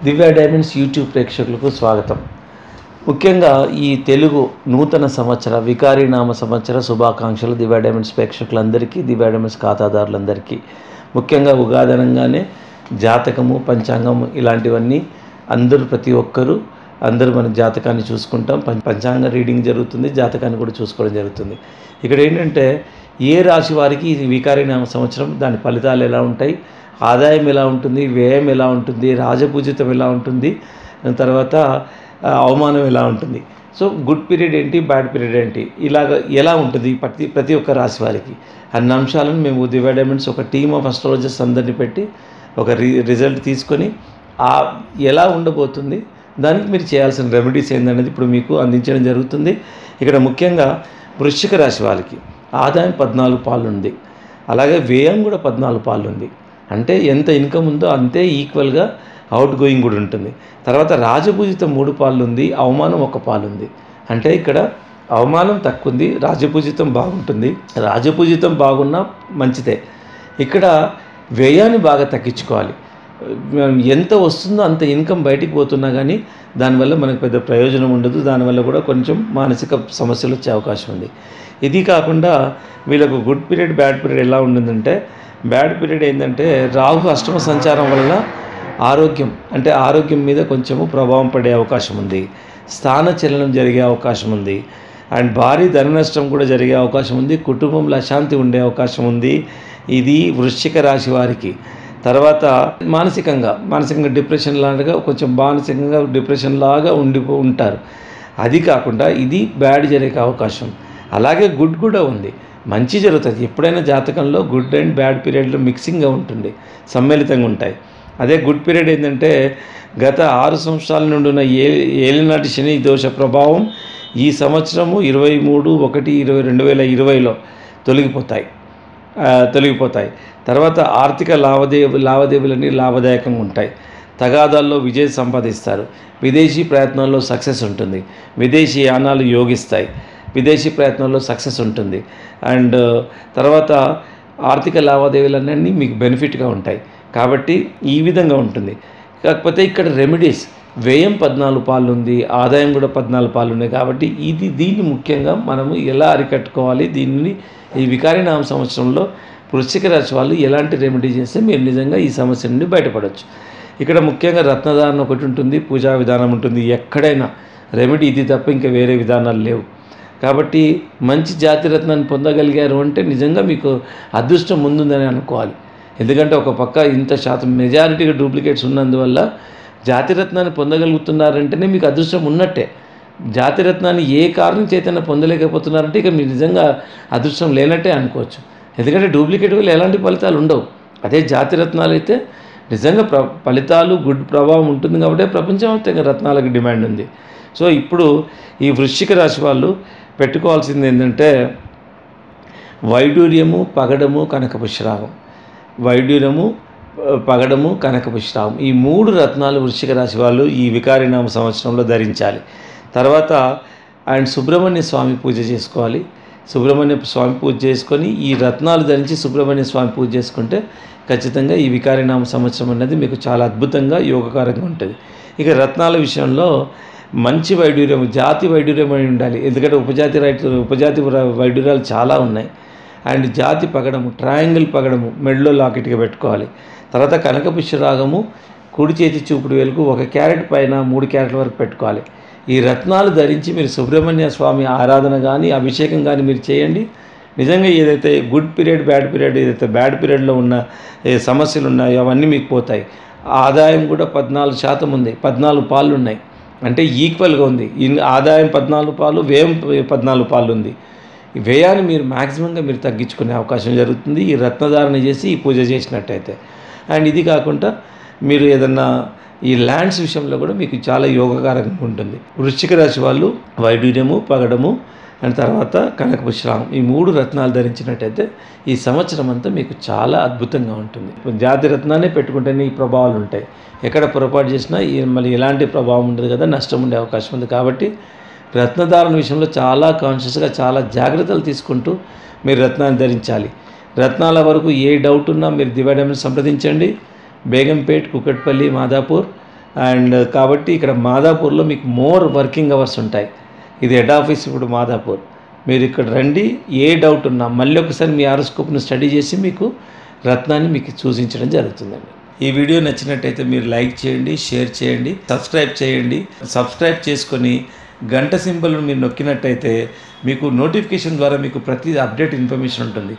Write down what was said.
దివ్య diamonds YouTube ప్రేక్షకులకు స్వాగతం. ముఖ్యంగా ఈ తెలుగు నూతన సంవత్సర వికారీనామ సంవత్సర శుభాకాంక్షలు దివ్య డైమండ్స్ ప్రేక్షకులందరికీ, దివ్య డైమండ్స్ ఖాతాదారులందరికీ. ముఖ్యంగా ఉగాది అనగానే జాతకము, పంచాంగము ఇలాంటివన్నీ ప్రతి ఒక్కరూ మన జాతకాన్ని చూసుకుంటాం. పంచాంగ రీడింగ్ జరుగుతుంది, జాతకాన్ని కూడా చూసుకోవడం జరుగుతుంది. ఇక్కడ ఏంటంటే ఏ రాశి వారికి ఇది వికారీనామ సంవత్సరం, దాని ఫలితాలు ఎలా ఉంటాయి, ఆదాయం ఎలా ఉంటుంది, వ్యయం ఎలా ఉంటుంది, రాజపూజితం ఎలా ఉంటుంది, తర్వాత అవమానం ఎలా ఉంటుంది, సో గుడ్ పీరియడ్ ఏంటి, బ్యాడ్ పీరియడ్ ఏంటి, ఇలాగ ఎలా ఉంటుంది ప్రతి ఒక్క రాశి వారికి అన్న అంశాలను మేము దివ్య డైమండ్స్ ఒక టీమ్ ఆఫ్ అస్ట్రాలజర్స్ అందరినీ పెట్టి ఒక రిజల్ట్ తీసుకొని ఎలా ఉండబోతుంది, దానికి మీరు చేయాల్సిన రెమెడీస్ ఏందనేది ఇప్పుడు మీకు అందించడం జరుగుతుంది. ఇక్కడ ముఖ్యంగా వృశ్చిక రాశి వారికి ఆదాయం 14 పాలు ఉంది, అలాగే వ్యయం కూడా 14 పాలు ఉంది. అంటే ఎంత ఇన్కమ్ ఉందో అంతే ఈక్వల్గా అవుట్ గోయింగ్ కూడా ఉంటుంది. తర్వాత రాజపూజితం 3 పాలు ఉంది, అవమానం 1 పాలు ఉంది. అంటే ఇక్కడ అవమానం తక్కువ ఉంది, రాజపూజితం బాగుంటుంది. రాజపూజితం బాగున్నా మంచిదే. ఇక్కడ వ్యయాన్ని బాగా తగ్గించుకోవాలి. ఎంత వస్తుందో అంత ఇన్కమ్ బయటికి పోతున్నా కానీ దానివల్ల మనకు పెద్ద ప్రయోజనం ఉండదు. దానివల్ల కూడా కొంచెం మానసిక సమస్యలు వచ్చే అవకాశం ఉంది. ఇది కాకుండా వీళ్ళకు గుడ్ పీరియడ్, బ్యాడ్ పీరియడ్ ఎలా ఉంటుందంటే, బ్యాడ్ పీరియడ్ ఏంటంటే రాహు అష్టమ సంచారం వల్ల ఆరోగ్యం మీద కొంచెము ప్రభావం పడే అవకాశం ఉంది, స్థాన చలనం జరిగే అవకాశం ఉంది, అండ్ భారీ ధన నష్టం కూడా జరిగే అవకాశం ఉంది, కుటుంబంలో అశాంతి ఉండే అవకాశం ఉంది. ఇది వృశ్చిక రాశి వారికి. తర్వాత మానసికంగా డిప్రెషన్ లాగా కొంచెం డిప్రెషన్ లాగా ఉంటారు. అది కాకుండా ఇది బ్యాడ్ జరిగే అవకాశం. అలాగే గుడ్ కూడా ఉంది, మంచి జరుగుతుంది. ఎప్పుడైనా జాతకంలో గుడ్ అండ్ బ్యాడ్ పీరియడ్లో మిక్సింగ్గా ఉంటుంది, సమ్మిళితంగా ఉంటాయి. అదే గుడ్ పీరియడ్ ఏంటంటే గత 6 సంవత్సరాల నుండి ఉన్న ఏలినాటి శని దోష ప్రభావం ఈ సంవత్సరము 23/1/2020లో తొలగిపోతాయి. తర్వాత ఆర్థిక లావాదేవీలన్నీ లాభదాయకంగా ఉంటాయి. తగాదాల్లో విజయం సంపాదిస్తారు. విదేశీ ప్రయత్నాల్లో సక్సెస్ ఉంటుంది. విదేశీ యానాలు యోగిస్తాయి. విదేశీ ప్రయత్నంలో సక్సెస్ ఉంటుంది. అండ్ తర్వాత ఆర్థిక లావాదేవీలన్నీ మీకు బెనిఫిట్గా ఉంటాయి. కాబట్టి ఈ విధంగా ఉంటుంది. కాకపోతే ఇక్కడ రెమెడీస్ వ్యయం 14 పాలు ఉంది, ఆదాయం కూడా 14 పాలు ఉన్నాయి. కాబట్టి దీన్ని ముఖ్యంగా మనము ఎలా అరికట్టుకోవాలి, ఈ వికారీనామ సంవత్సరంలో వృశ్చిక రాశి వాళ్ళు ఎలాంటి రెమెడీ చేస్తే మీరు నిజంగా ఈ సమస్య నుండి బయటపడవచ్చు. ఇక్కడ ముఖ్యంగా రత్నధారణ ఒకటి ఉంటుంది, పూజా విధానం ఉంటుంది. ఎక్కడైనా రెమెడీ ఇది తప్ప ఇంకా వేరే విధానాలు లేవు. కాబట్టి మంచి జాతి రత్నాన్ని పొందగలిగారు అంటే నిజంగా మీకు అదృష్టం ముందుందని అనుకోవాలి. ఎందుకంటే ఒక పక్క ఇంత శాతం మెజారిటీగా డూప్లికేట్స్ ఉన్నందువల్ల జాతిరత్నాన్ని పొందగలుగుతున్నారంటేనే మీకు అదృష్టం ఉన్నట్టే. జాతిరత్నాన్ని ఏ కారణం చేతనే పొందలేకపోతున్నారంటే ఇక మీరు నిజంగా అదృష్టం లేనట్టే అనుకోవచ్చు. ఎందుకంటే డూప్లికేట్ వల్ల ఎలాంటి ఫలితాలు ఉండవు. అదే జాతిరత్నాలు అయితే నిజంగా ఫలితాలు గుడ్ ప్రభావం ఉంటుంది. కాబట్టి ప్రపంచవ్యాప్తంగా రత్నాలకు డిమాండ్ ఉంది. సో ఇప్పుడు ఈ వృశ్చిక రాశి వాళ్ళు పెట్టుకోవాల్సింది ఏంటంటే వైడూర్యము, పగడము, కనకపుష్యరాగం. వైడూర్యము, పగడము, కనకపుష్యరాగం ఈ 3 రత్నాలు వృశ్చిక రాశి వాళ్ళు ఈ వికారీనామ సంవత్సరంలో ధరించాలి. తర్వాత అండ్ సుబ్రహ్మణ్య స్వామి పూజ చేసుకోవాలి. సుబ్రహ్మణ్య స్వామి పూజ చేసుకొని ఈ రత్నాలు ధరించి సుబ్రహ్మణ్య స్వామి పూజ చేసుకుంటే ఖచ్చితంగా ఈ వికారీనామ సంవత్సరం అనేది మీకు చాలా అద్భుతంగా యోగకారంగా ఉంటుంది. ఇక రత్నాల విషయంలో మంచి వైడూర్యం, జాతి వైడూర్యం అయి ఉండాలి. ఎందుకంటే ఉపజాతి వైడూర్యాలు చాలా ఉన్నాయి. అండ్ జాతి పగడము, ట్రయాంగిల్ పగడము మెడలో లాకెట్గా పెట్టుకోవాలి. తర్వాత కనకపుష్యరాగము కుడి చేతి చూపుడు వేలుకు 1 క్యారెట్ పైన 3 క్యారెట్ల వరకు పెట్టుకోవాలి. ఈ రత్నాలు ధరించి మీరు సుబ్రహ్మణ్య స్వామి ఆరాధన కానీ అభిషేకం కానీ మీరు చేయండి. నిజంగా ఏదైతే గుడ్ పీరియడ్, బ్యాడ్ పీరియడ్, ఏదైతే బ్యాడ్ పీరియడ్లో ఉన్న సమస్యలు ఉన్నాయో అవన్నీ మీకు పోతాయి. ఆదాయం కూడా 14% ఉంది, 14 పాలు ఉన్నాయి. అంటే ఈక్వల్గా ఉంది. ఆదాయం 14 పాలు, వ్యయం 14 పాలు ఉంది. ఈ వ్యయాన్ని మీరు మ్యాక్సిమంగా మీరు తగ్గించుకునే అవకాశం జరుగుతుంది ఈ రత్నధారణ చేసి ఈ పూజ చేసినట్టయితే. అండ్ ఇది కాకుండా మీరు ఏదన్నా ఈ ల్యాండ్స్ విషయంలో కూడా మీకు చాలా యోగకారంగా ఉంటుంది. వృశ్చిక రాశి వాళ్ళు వైడూర్యము, పగడము అండ్ తర్వాత కనకపుష్యరాగం ఈ 3 రత్నాలు ధరించినట్టయితే ఈ సంవత్సరం అంతా మీకు చాలా అద్భుతంగా ఉంటుంది. జాతి రత్నాన్ని పెట్టుకుంటేనే ఈ ప్రభావాలు ఉంటాయి. ఎక్కడ పొరపాటు చేసినా మళ్ళీ ఎలాంటి ప్రభావం ఉండదు కదా, నష్టం ఉండే అవకాశం ఉంది. కాబట్టి రత్నధారణ విషయంలో చాలా కాన్షియస్గా చాలా జాగ్రత్తలు తీసుకుంటూ మీరు రత్నాన్ని ధరించాలి. రత్నాల వరకు ఏ డౌట్ ఉన్నా మీరు దివ్య డైమండ్స్ సంప్రదించండి. బేగంపేట్, కుకట్పల్లి, మాదాపూర్ అండ్ కాబట్టి ఇక్కడ మాదాపూర్లో మీకు మోర్ వర్కింగ్ అవర్స్ ఉంటాయి. ఇది హెడ్ ఆఫీస్ ఇప్పుడు మాదాపూర్. మీరు ఇక్కడ రండి, ఏ డౌట్ ఉన్నా మళ్ళీ ఒకసారి మీ హారోస్కోప్ను స్టడీ చేసి మీకు రత్నాన్ని మీకు సూచించడం జరుగుతుందండి. ఈ వీడియో నచ్చినట్టయితే మీరు లైక్ చేయండి, షేర్ చేయండి, సబ్స్క్రైబ్ చేయండి. సబ్స్క్రైబ్ చేసుకొని గంట సింబల్ను మీరు నొక్కినట్టయితే మీకు నోటిఫికేషన్ ద్వారా మీకు ప్రతి అప్డేట్ ఇన్ఫర్మేషన్ ఉంటుంది.